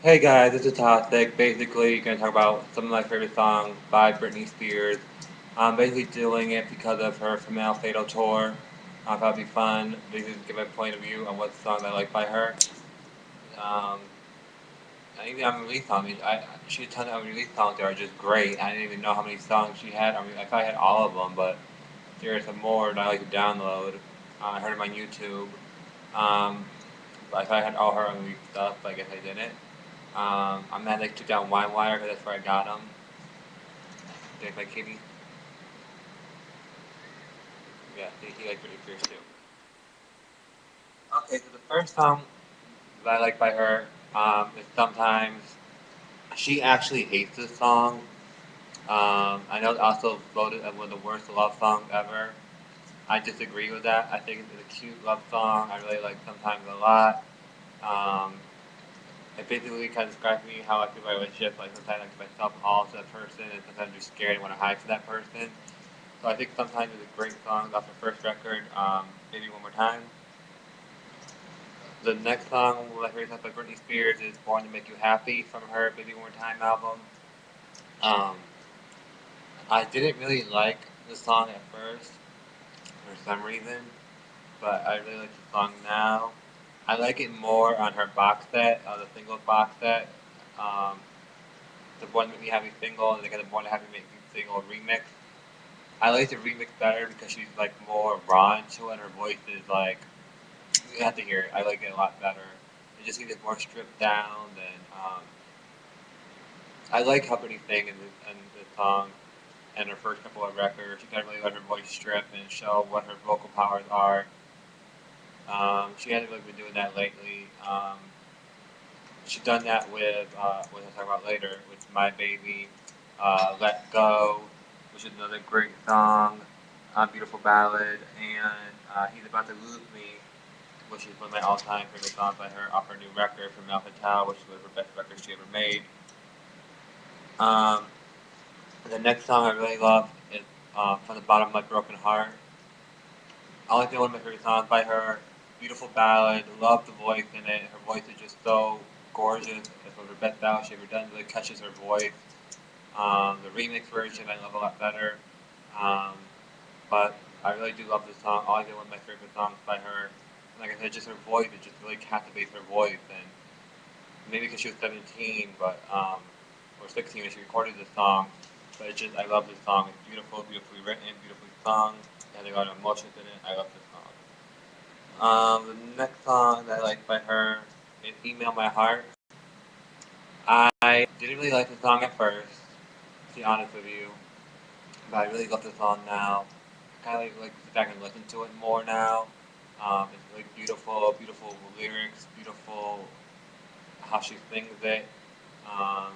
Hey guys, this is Toxic. Basically, gonna talk about some of my favorite songs by Britney Spears. I'm basically doing it because of her Female Fatal tour. I thought it'd be fun. Basically, give a point of view on what songs I like by her. Um, I think the unreleased songs. She had a ton of unreleased songs that are just great. I didn't even know how many songs she had. I mean, I thought I had all of them, but there are some more that I like to download. I heard them on YouTube. Um, but I thought I had all her unreleased stuff, but I guess I didn't. I'm mad they took down WineWire because that's where I got them. There's my kitty. Yeah, he likes Britney Spears too. Okay, so the first song that I like by her is sometimes she actually hates this song. I know it's also voted as one of the worst love songs ever. I disagree with that. I think it's a cute love song. I really like sometimes a lot. Um, it basically kind of describes me how I feel about a relationship. Like sometimes I give myself all to that person, and sometimes I'm just scared and want to hide from that person. So I think sometimes it's a great song off her first record, Maybe One More Time. The next song we'll hear by Britney Spears is Born to Make You Happy from her Maybe One More Time album. Um, I didn't really like the song at first for some reason, but I really like the song now. I like it more on her box set, the singles box set. Um, the Born to Make Me Happy single, and they got the Born to Happy Make Me single remix. I like the remix better because she's like more raw into it. Her voice is like you have to hear it. I like it a lot better. It just gets more stripped down. And I like how Britney sang in the song and her first couple of records. She kind of really let her voice strip and show what her vocal powers are. She hasn't really been doing that lately. She's done that with what I'll talk about later, with My Baby, Let Go, which is another great song, beautiful ballad, and He's About to Lose Me, which is one of my all-time favorite songs by her off her new record from Fatale, which was her best record she ever made. Um, the next song I really love is From the Bottom of My Broken Heart. I like one of my favorite songs by her. Beautiful ballad, love the voice in it. Her voice is just so gorgeous. It's one of her best ballads she ever done. It really catches her voice. The remix version I love a lot better. Um, but I really do love this song. I like one of my favorite songs by her. Like I said, just her voice, it just really captivates her voice. And maybe because she was 17, or 16 when she recorded this song. But it just, I love this song. It's beautiful, beautifully written, beautifully sung. It has a lot of emotions in it. I love this song. The next song that I like by her is Email My Heart. I didn't really like the song at first, to be honest with you, but I really love the song now. I kind of like to sit back and listen to it more now. It's really beautiful, beautiful lyrics, beautiful how she sings it, um,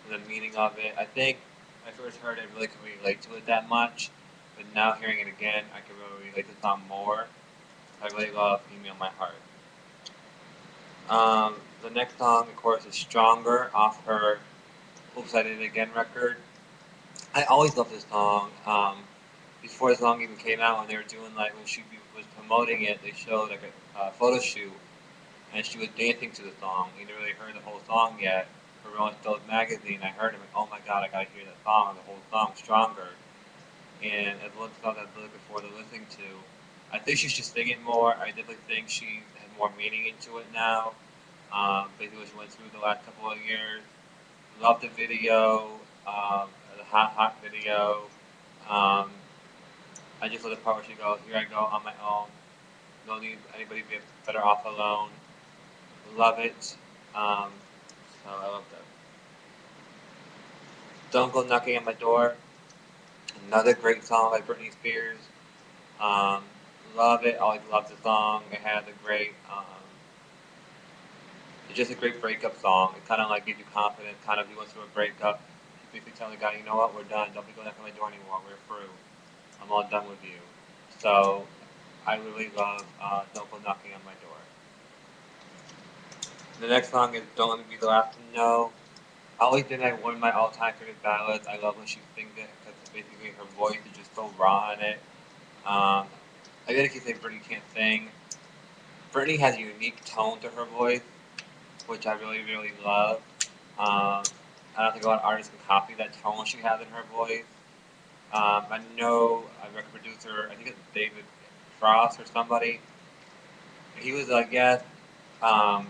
the meaning of it. I think I first heard it, really couldn't relate to it that much, but now hearing it again, I can really relate to the song more. I really love Email My Heart. The next song, of course, is Stronger off her Oops, I Did It Again record. I always loved this song. Before the song even came out, when they were doing like when she was promoting it, they showed like a photo shoot, and she was dancing to the song. You didn't really heard the whole song yet. For Rolling Stones magazine, I heard it like, oh my god, I gotta hear that song, the whole song, Stronger. And as one song I've been looking forward to listening to. I think she should sing it more. I definitely think she has more meaning into it now. Basically, what she went through the last couple of years. Love the video, the hot video. Um, I just love the part where she goes, "Here I go on my own. No need anybody to be better off alone." Love it. Um, so I love that. Don't Go Knocking on My Door. Another great song by Britney Spears. Um, love it. Always loved the song. It has a great. It's just a great breakup song. It kind of like gives you confidence. Kind of you went through a breakup. You basically tell the guy, you know what, we're done. Don't be going knocking on my door anymore. We're through. I'm all done with you. So I really love Don't Go Knocking on My Door. The next song is Don't Let Me Be the Last to Know. I always been like one of my all-time favorite ballads. I love when she sings it because basically her voice is just so raw in it. Um, I gotta keep saying Brittany can't sing. Brittany has a unique tone to her voice. which I really, really love. I don't think a lot of artists can copy that tone she has in her voice. I know a record producer, I think it's David Frost or somebody. He was like, yes, um,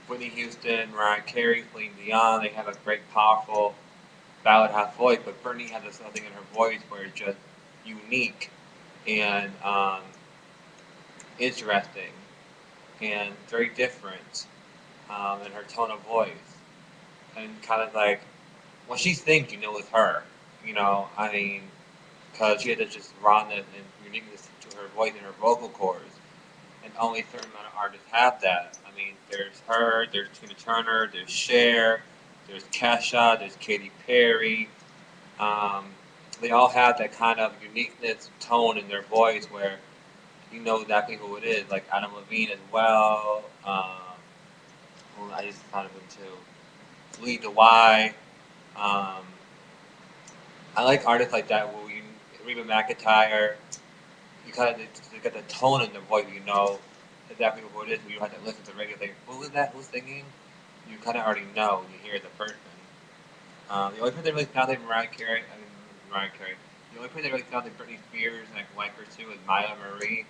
Whitney Houston, Mariah Carey, Celine Dion, they have a great, powerful ballad half voice, but Britney has this something in her voice where it's just unique and interesting and very different in her tone of voice. And kind of like, when she sings, you know it's her. You know, I mean, because she had this just rawness and uniqueness to her voice and her vocal cords. And only a certain amount of artists have that. I mean, there's her, there's Tina Turner, there's Cher, there's Kesha, there's Katy Perry. Um, they all have that kind of uniqueness, tone in their voice where you know exactly who it is. Like Adam Levine as well. Who I just thought of him too. Lee DeWy. Um, I like artists like that. Where you, Reba McEntire. You kind of get the tone in their voice. You know exactly who it is. You don't have to listen to the radio. Think, who is that? Who's singing? You kind of already know. You hear the person. The only person that really sounds like Mariah Carey, I mean Mariah Carey. The only person that really sounds like Britney Spears and I like her too is Maya Marie,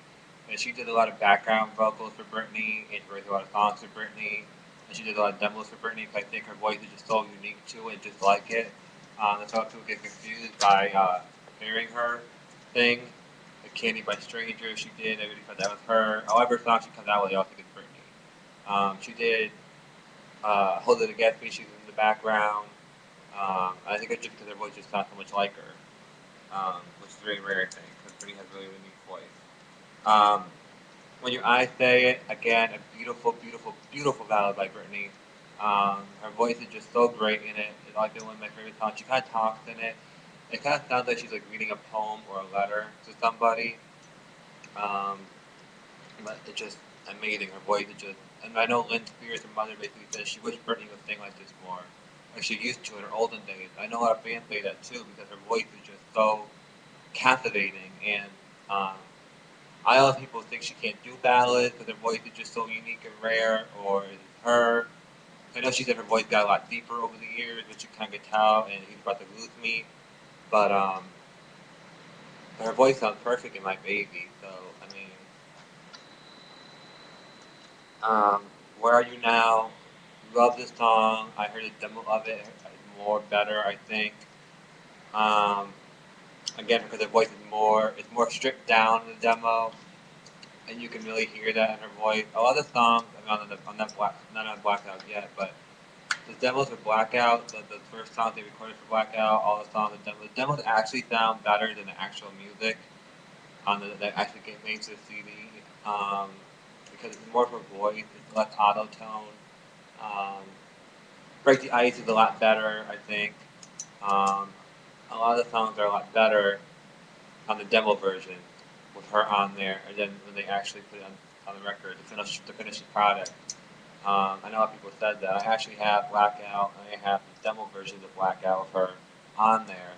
and she did a lot of background vocals for Britney, and she wrote a lot of songs for Britney, and she did a lot of demos for Britney. Because I think her voice is just so unique to it, just like it. That's why people get confused by hearing her sing. The Candy by Strangers she did, everybody thought that was her. However, song she comes out with, they all think it's Britney. She did Hold It Against Me, she's in the background. I think it's just because her voice just sounds so much like her, which is very rare, I think, because Britney has a really unique voice. Um, when Your Eyes Say It, again, a beautiful, beautiful, beautiful ballad by Britney. Her voice is just so great in it. It's like one of my favorite songs. She kind of talks in it. It kind of sounds like she's like reading a poem or a letter to somebody. Um, but it's just amazing. Her voice is just, and I know Lynn Spears, her mother, basically said she wished Britney would sing like this more, like she used to in her olden days. I know a lot of fans say that too because her voice is just so captivating, and um, I know people think she can't do ballads because her voice is just so unique and rare, or is it her? I know she said her voice got a lot deeper over the years, which you kind of can tell, and he's about to lose me, but her voice sounds perfect in My Baby. So I mean, Um, Where Are You Now? Love this song. I heard a demo of it. More better, I think. Um, Again, because the voice is it's more stripped down in the demo, and you can really hear that in her voice. A lot of the songs, I mean, on that not on Blackout yet, but the demos for Blackout, the first song they recorded for Blackout, all the songs, the demos actually sound better than the actual music on that actually get made to the CD. Um, because it's more of her voice, it's less auto tone. Um, Break the Ice is a lot better, I think. Um, a lot of the songs are a lot better on the demo version with her on there, and then when they actually put it on the record, the finished product. I know a lot of people said that. I actually have Blackout, and I have the demo versions of Blackout with her on there,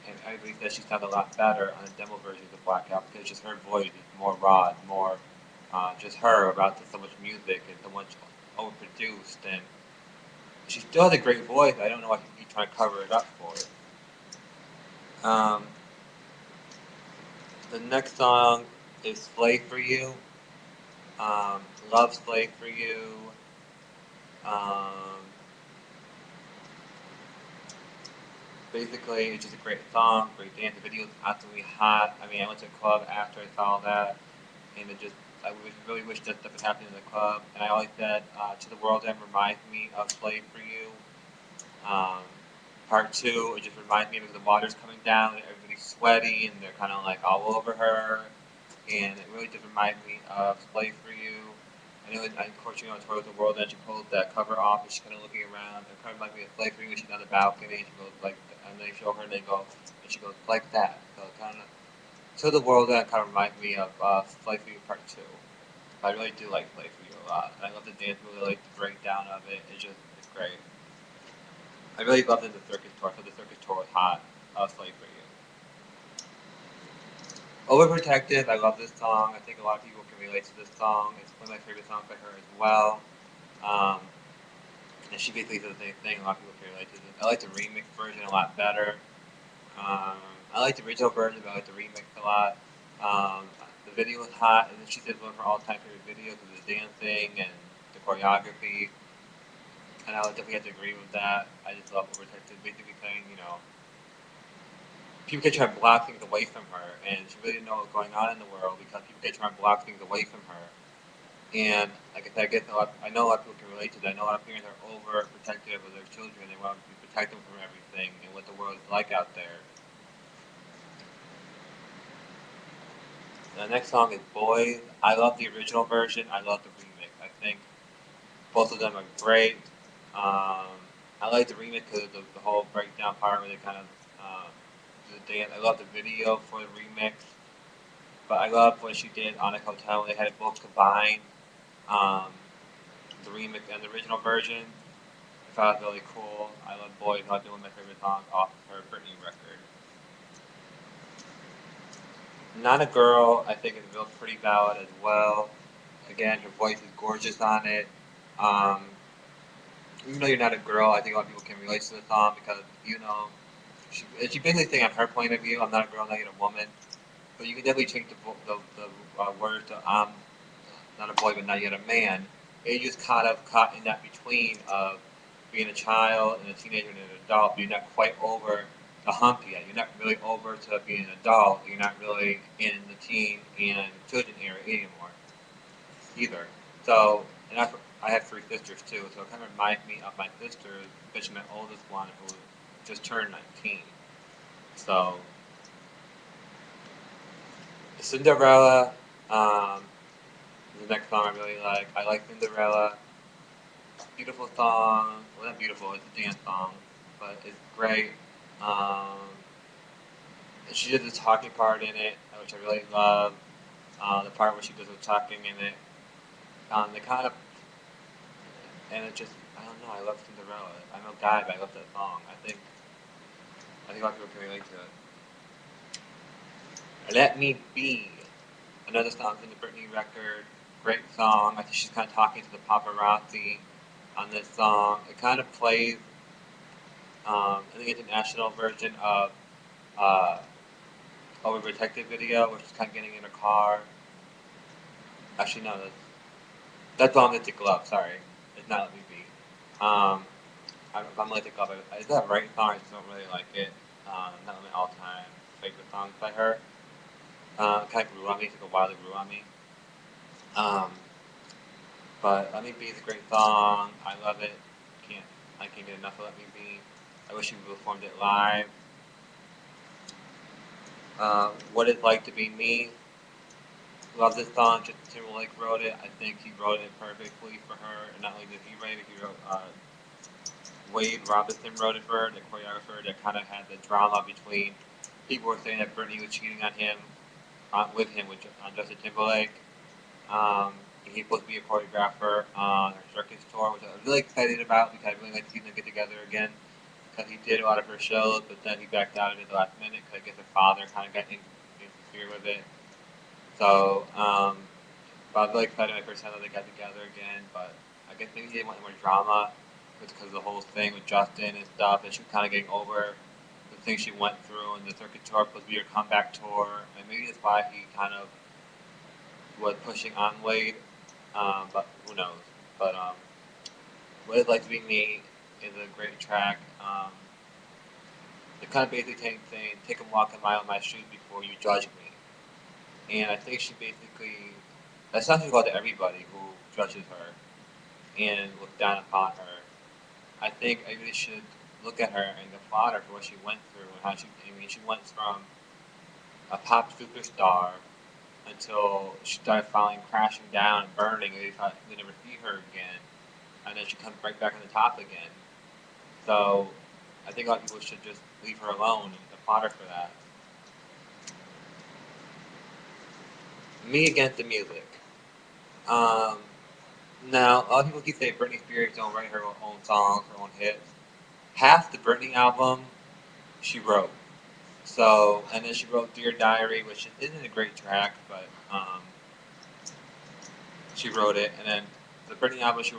and everybody says she sounds a lot better on the demo versions of Blackout because just her voice is more raw, more just her about so much music and so much overproduced, and she still has a great voice. I don't know why he keep trying to cover it up for it. Um, the next song is "Slave for You." Love "Slave for You." Um, Basically, it's just a great song, great dance. The video is absolutely hot. I mean, I went to a club after I saw that, and it just I really wish that stuff would happen in the club. And I always said, "To the World End" reminds me of "Slave for You." Um, Part two, it just reminds me of the water's coming down and everybody's sweaty and they're kind of like all over her. And it really just reminds me of Slave for You. I know, of course, towards the world, and she pulls that cover off and she's kind of looking around. It kind of reminds me of Slave for You. She's on the balcony and she goes like, and they show her and they go, and she goes like that. So it kind of, to the world, that kind of reminds me of Slave for You Part 2. I really do like Slave for You a lot. I love the dance move, I like the breakdown of it. It's great. I really loved it in the circus tour, so the circus tour was hot. Slave for You. Overprotective, I love this song. I think a lot of people can relate to this song. It's one of my favorite songs by her as well. Um, and she basically said the same thing. A lot of people can relate to this. I like the remix version a lot better. Um, I like the original version, but I like the remix a lot. Um, the video was hot, and then she did one of her all-time favorite videos with the dancing and the choreography. And I would definitely have to agree with that. I just love overprotective, basically saying, people kept trying to block things away from her, and she really didn't know what was going on in the world because people kept trying to block things away from her. And like I said, I know a lot of people can relate to that. I know a lot of parents are overprotective of their children. They want to protect them from everything and what the world is like out there. The next song is Boys. I love the original version. I love the remix. I think both of them are great. I like the remix because of the whole breakdown part where they kind of do the dance. I love the video for the remix. But I love what she did on a hotel. They had it both combined, um, the remix and the original version. I thought it was really cool. I love Boys. I like one of my favorite songs off of her Britney record. Not a Girl, I think is a real pretty ballad as well. Again, her voice is gorgeous on it. Um, Even though you're not a girl, I think a lot of people can relate to the song because, she basically saying on her point of view, I'm not a girl, not yet a woman. But you can definitely change the words to I'm not a boy, but not yet a man. And you're just kind of caught in that between of being a child and a teenager and an adult, but you're not quite over the hump yet. You're not really over to being an adult. You're not really in the teen and children era anymore either. So, and I have three sisters too, so it kind of reminds me of my sisters, especially my oldest one who just turned 19. So, Cinderella, um, is the next song I really like. I like Cinderella. Beautiful song. Well, not beautiful, it's a dance song, but it's great. Um, and she did the talking part in it, which I really love. The part where she does the talking in it. They kind of, and it just, I don't know, I love Cinderella. I'm a guy, but I love that song. I think a lot of people can relate to it. Let Me Be, another song from the Britney record. Great song. I think she's kind of talking to the paparazzi on this song. It kind of plays in the international version of uh, Overprotective video, where she's kind of getting in a car. Actually, no, that's Romantic Glove, sorry. It's not Let Me Be. Romantic Glove, is that right song? I just don't really like it. Not one of my all-time favorite songs by her. It kind of grew on me, took a while to grew on me. Um, but Let Me Be is a great song. I love it. Can't I can't get enough of Let Me Be. I wish she performed it live. What It's Like to Be Me. Love this song. Justin Timberlake wrote it. I think he wrote it perfectly for her. And not only did he write it, he wrote Wade Robinson wrote it for her, the choreographer that kind of had the drama between people were saying that Britney was cheating on him, on Justin Timberlake. He's supposed to be a choreographer on her circus tour, which I was really excited about because I really like to see them get together again. Because he did a lot of her shows, but then he backed out of it at the last minute because I guess her father kind of got interfered with it. So, but I was really excited when I first time that they got together again. But I guess maybe they want more drama because of the whole thing with Justin and stuff, and she was kind of getting over the things she went through, and the circuit tour was supposed to be her comeback tour, and maybe that's why he kind of was pushing on Wade. But who knows? But What It's Like to Be Me is a great track. It kind of basically saying, take a walk a mile in my shoes before you judge me. And I think she basically, that's not just about to everybody who judges her and look down upon her. I think I really should look at her and applaud her for what she went through and how she went from a pop superstar until she started falling, crashing down, and burning, and they thought they'd never see her again. And then she comes right back on the top again. So I think a lot of people should just leave her alone and applaud her for that. Me Against the Music. Um, Now, a lot of people keep saying Britney Spears don't write her own songs, her own hits. Half the Britney album she wrote. So, and then she wrote Dear Diary, which isn't a great track, but she wrote it. And then the Britney album she